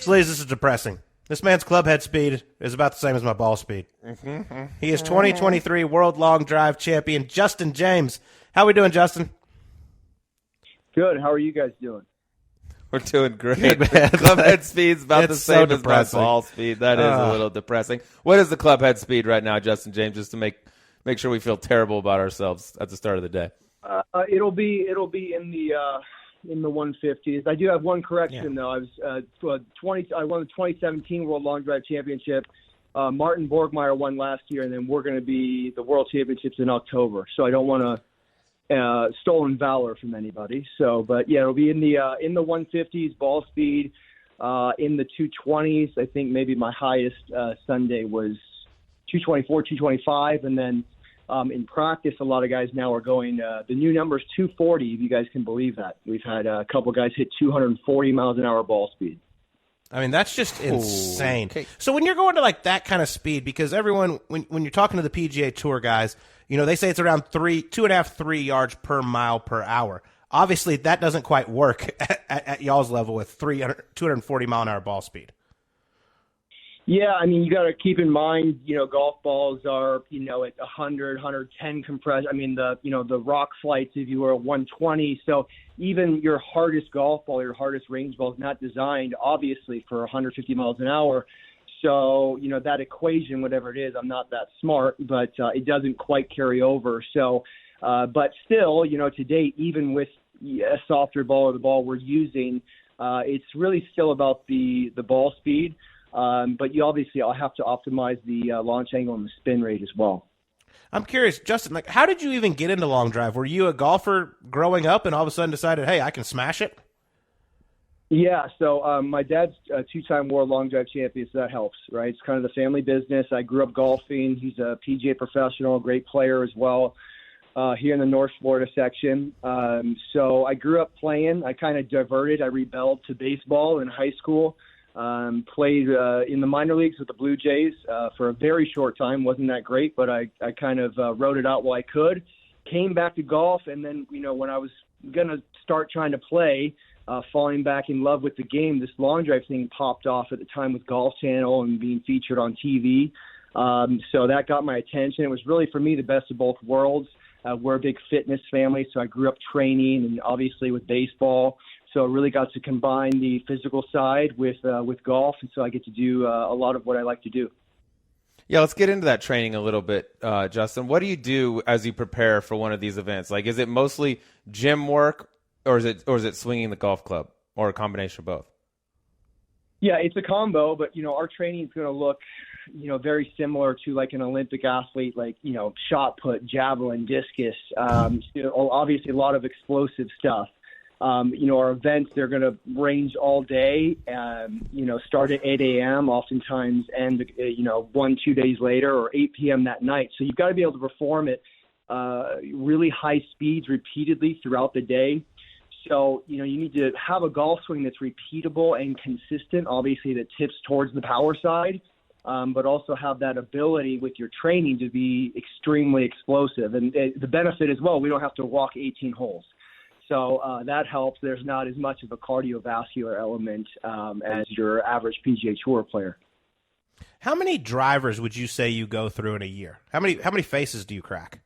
Sleeze, this is depressing. This man's club head speed is about the same as my ball speed. He is 2023 World Long Drive Champion, Justin James. How we doing, Justin? Good. How are you guys doing? We're doing great. Good, Club head speed's about the same as my depressing. ball speed. That is a little depressing. What is the club head speed right now, Justin James, just to make sure we feel terrible about ourselves at the start of the day? It'll be in the 150s. I do have one correction though. I won the 2017 World Long Drive Championship. Martin Borgmeyer won last year, and then we're going to be the World Championships in October. So I don't want to stolen valor from anybody. So, but yeah, it'll be in the 150s ball speed, in the 220s. I think maybe my highest Sunday was 224, 225, and then in practice, a lot of guys now are going. The new number is 240. If you guys can believe that, we've had a couple guys hit 240 miles an hour ball speed. I mean, that's just insane. Okay. So when you're going to like that kind of speed, because everyone, when you're talking to the PGA Tour guys, they say it's around 2.5, 3 yards per mile per hour. Obviously, that doesn't quite work at y'all's level with 240 mile an hour ball speed. Yeah, I mean, you got to keep in mind, golf balls are, at 100, 110 compressed. I mean, the rock flights, if you were 120. So even your hardest golf ball, your hardest range ball is not designed, obviously, for 150 miles an hour. So, that equation, whatever it is, I'm not that smart, but it doesn't quite carry over. So, but still, to date, even with a softer ball or the ball we're using, it's really still about the ball speed. But I'll have to optimize the launch angle and the spin rate as well. I'm curious, Justin, like, how did you even get into long drive? Were you a golfer growing up and all of a sudden decided, hey, I can smash it? Yeah, so my dad's a two-time World Long Drive Champion, so that helps, right? It's kind of the family business. I grew up golfing. He's a PGA professional, a great player as well, here in the North Florida section. So I grew up playing. I kind of diverted. I rebelled to baseball in high school. Played in the minor leagues with the Blue Jays for a very short time. Wasn't that great, but I kind of rode it out while I could. Came back to golf, and then, when I was going to start trying to play, falling back in love with the game, this long drive thing popped off at the time with Golf Channel and being featured on TV. So that got my attention. It was really, for me, the best of both worlds. We're a big fitness family, so I grew up training and obviously with baseball. So I really got to combine the physical side with golf, and so I get to do a lot of what I like to do. Yeah, let's get into that training a little bit, Justin. What do you do as you prepare for one of these events? Like, is it mostly gym work, or is it swinging the golf club, or a combination of both? Yeah, it's a combo, but our training is going to look, very similar to like an Olympic athlete, like shot put, javelin, discus. Obviously, a lot of explosive stuff. Our events, they're going to range all day, start at 8 a.m., oftentimes end, 1-2 days later, or 8 p.m. that night. So you've got to be able to perform at really high speeds repeatedly throughout the day. So, you need to have a golf swing that's repeatable and consistent, obviously that tips towards the power side, but also have that ability with your training to be extremely explosive. And the benefit as well, we don't have to walk 18 holes. So that helps. There's not as much of a cardiovascular element as your average PGA Tour player. How many drivers would you say you go through in a year? How many faces do you crack?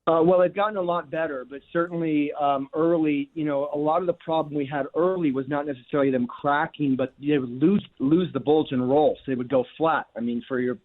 Well, they've gotten a lot better, but certainly early, a lot of the problem we had early was not necessarily them cracking, but they would lose the bulge and roll. So they would go flat. I mean, for your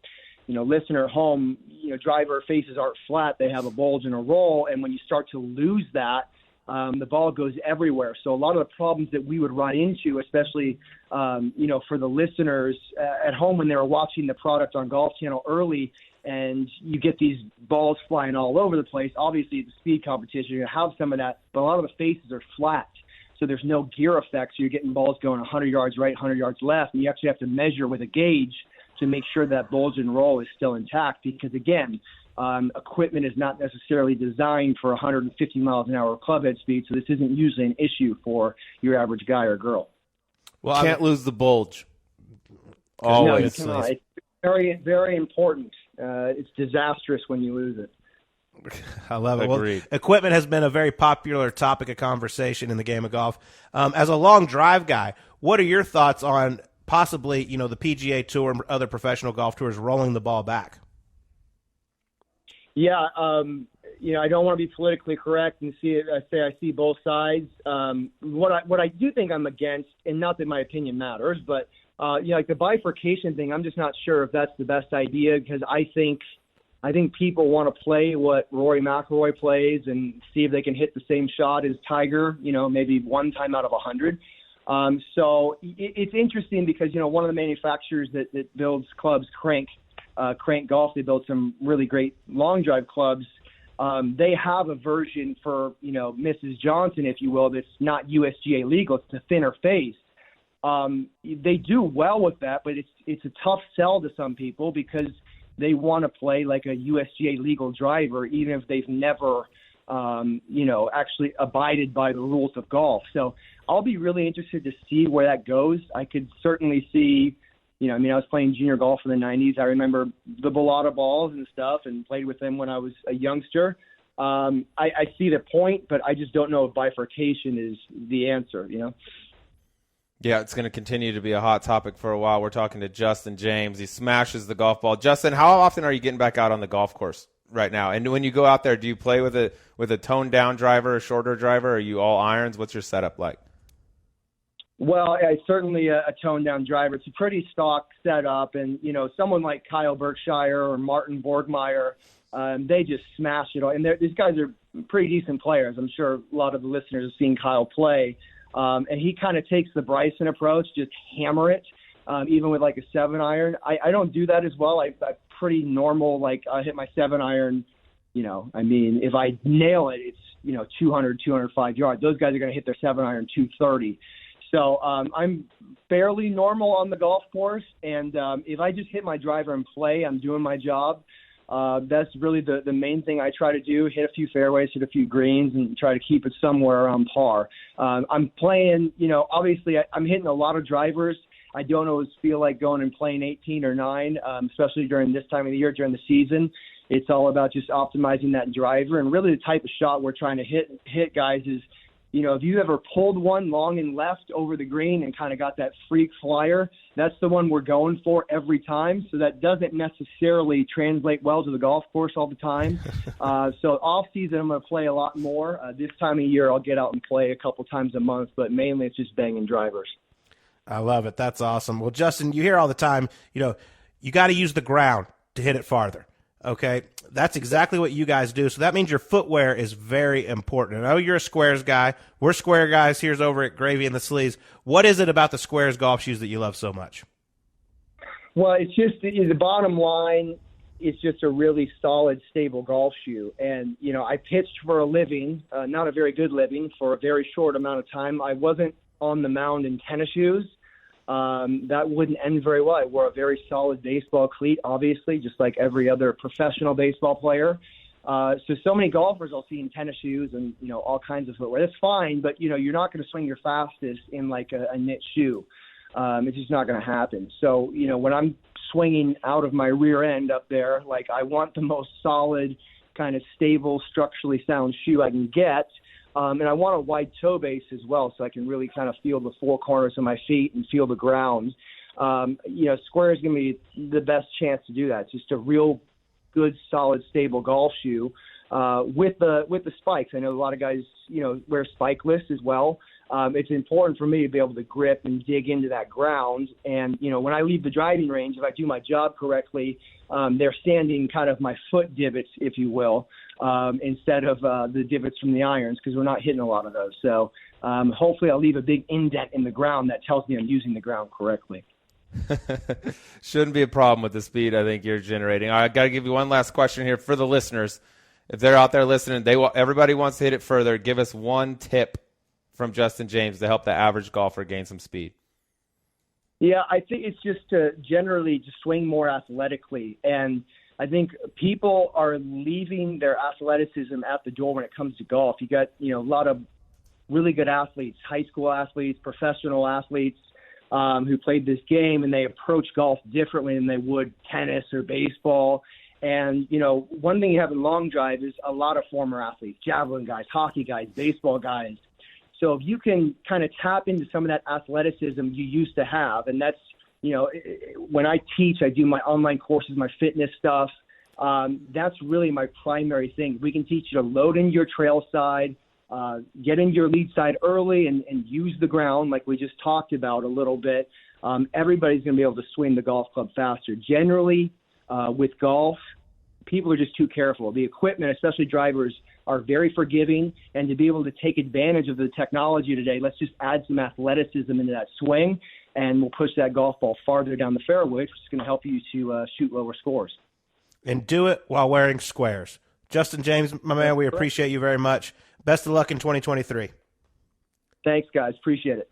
listener at home, driver faces aren't flat. They have a bulge and a roll. And when you start to lose that, the ball goes everywhere. So a lot of the problems that we would run into, especially, for the listeners at home when they were watching the product on Golf Channel early, and you get these balls flying all over the place. Obviously, it's a speed competition. You're going to have some of that, but a lot of the faces are flat. So there's no gear effect. So you're getting balls going 100 yards right, 100 yards left, and you actually have to measure with a gauge to make sure that bulge and roll is still intact because, again, equipment is not necessarily designed for 150 miles an hour club head speed, so this isn't usually an issue for your average guy or girl. Well, can't lose the bulge. No, you cannot. It's very, very important. It's disastrous when you lose it. I love it. Agreed. Well, equipment has been a very popular topic of conversation in the game of golf. As a long drive guy, what are your thoughts on possibly, the PGA Tour and other professional golf tours rolling the ball back? Yeah, I don't want to be politically correct and I see both sides. What I do think I'm against, and not that my opinion matters, but like the bifurcation thing, I'm just not sure if that's the best idea, because I think people want to play what Rory McIlroy plays and see if they can hit the same shot as Tiger, maybe one time out of 100. So it's interesting because, one of the manufacturers that builds clubs, Crank Golf, they build some really great long drive clubs. They have a version for, Mrs. Johnson, if you will, that's not USGA legal. It's a thinner face. They do well with that, but it's a tough sell to some people because they want to play like a USGA legal driver, even if they've never, actually abided by the rules of golf. So I'll be really interested to see where that goes. I could certainly see, I was playing junior golf in the 90s. I remember the Bellata balls and stuff and played with them when I was a youngster. I see the point, but I just don't know if bifurcation is the answer, Yeah, it's going to continue to be a hot topic for a while. We're talking to Justin James. He smashes the golf ball. Justin, how often are you getting back out on the golf course right now? And when you go out there, do you play with a toned down driver, a shorter driver? Or are you all irons? What's your setup like? Well, certainly a toned down driver. It's a pretty stock setup. And, someone like Kyle Berkshire or Martin Borgmeyer, they just smash it all. And these guys are pretty decent players. I'm sure a lot of the listeners have seen Kyle play. And he kind of takes the Bryson approach, just hammer it, even with like a 7-iron. I don't do that as well. I'm pretty normal. Like I hit my 7-iron, if I nail it, it's, 200, 205 yards. Those guys are going to hit their 7-iron 230. So I'm fairly normal on the golf course. And if I just hit my driver and play, I'm doing my job. That's really the main thing I try to do, hit a few fairways, hit a few greens, and try to keep it somewhere around par. I'm playing, obviously I'm hitting a lot of drivers. I don't always feel like going and playing 18 or 9, especially during this time of the year, during the season. It's all about just optimizing that driver. And really the type of shot we're trying to hit guys is, if you ever pulled one long and left over the green and kind of got that freak flyer, that's the one we're going for every time. So that doesn't necessarily translate well to the golf course all the time. So off season, I'm going to play a lot more. This time of year, I'll get out and play a couple times a month, but mainly it's just banging drivers. I love it. That's awesome. Well, Justin, you hear all the time, you got to use the ground to hit it farther. Okay, that's exactly what you guys do. So that means your footwear is very important. I know you're a SQAIRZ guy. We're Square guys here over at Gravy and the Sleeze. What is it about the SQAIRZ golf shoes that you love so much? Well, it's just the bottom line. It's just a really solid, stable golf shoe. And, I pitched for a living, not a very good living, for a very short amount of time. I wasn't on the mound in tennis shoes. That wouldn't end very well. I wore a very solid baseball cleat, obviously, just like every other professional baseball player. So many golfers I'll see in tennis shoes and, all kinds of footwear. That's fine, but, you're not going to swing your fastest in like a knit shoe. It's just not going to happen. So, when I'm swinging out of my rear end up there, like I want the most solid, kind of stable, structurally sound shoe I can get. And I want a wide toe base as well, so I can really kind of feel the four corners of my feet and feel the ground. SQAIRZ is going to be the best chance to do that. It's just a real good, solid, stable golf shoe with the spikes. I know a lot of guys, wear spikeless as well. It's important for me to be able to grip and dig into that ground. And, when I leave the driving range, if I do my job correctly, they're standing kind of my foot divots, if you will, instead of the divots from the irons, because we're not hitting a lot of those. So hopefully I'll leave a big indent in the ground that tells me I'm using the ground correctly. Shouldn't be a problem with the speed I think you're generating. All right, I got to give you one last question here for the listeners. If they're out there listening, everybody wants to hit it further. Give us one tip from Justin James to help the average golfer gain some speed. Yeah, I think it's just to generally just swing more athletically. And I think people are leaving their athleticism at the door when it comes to golf. You got, a lot of really good athletes, high school athletes, professional athletes who played this game, and they approach golf differently than they would tennis or baseball. And, one thing you have in long drive is a lot of former athletes, javelin guys, hockey guys, baseball guys. So if you can kind of tap into some of that athleticism you used to have, and that's, when I teach, I do my online courses, my fitness stuff. That's really my primary thing. We can teach you to load in your trail side, get in your lead side early and use the ground like we just talked about a little bit. Everybody's going to be able to swing the golf club faster. Generally, with golf, people are just too careful. The equipment, especially drivers, are very forgiving, and to be able to take advantage of the technology today, let's just add some athleticism into that swing, and we'll push that golf ball farther down the fairway, which is going to help you to shoot lower scores. And do it while wearing SQAIRZ. Justin James, my man, we appreciate you very much. Best of luck in 2023. Thanks, guys. Appreciate it.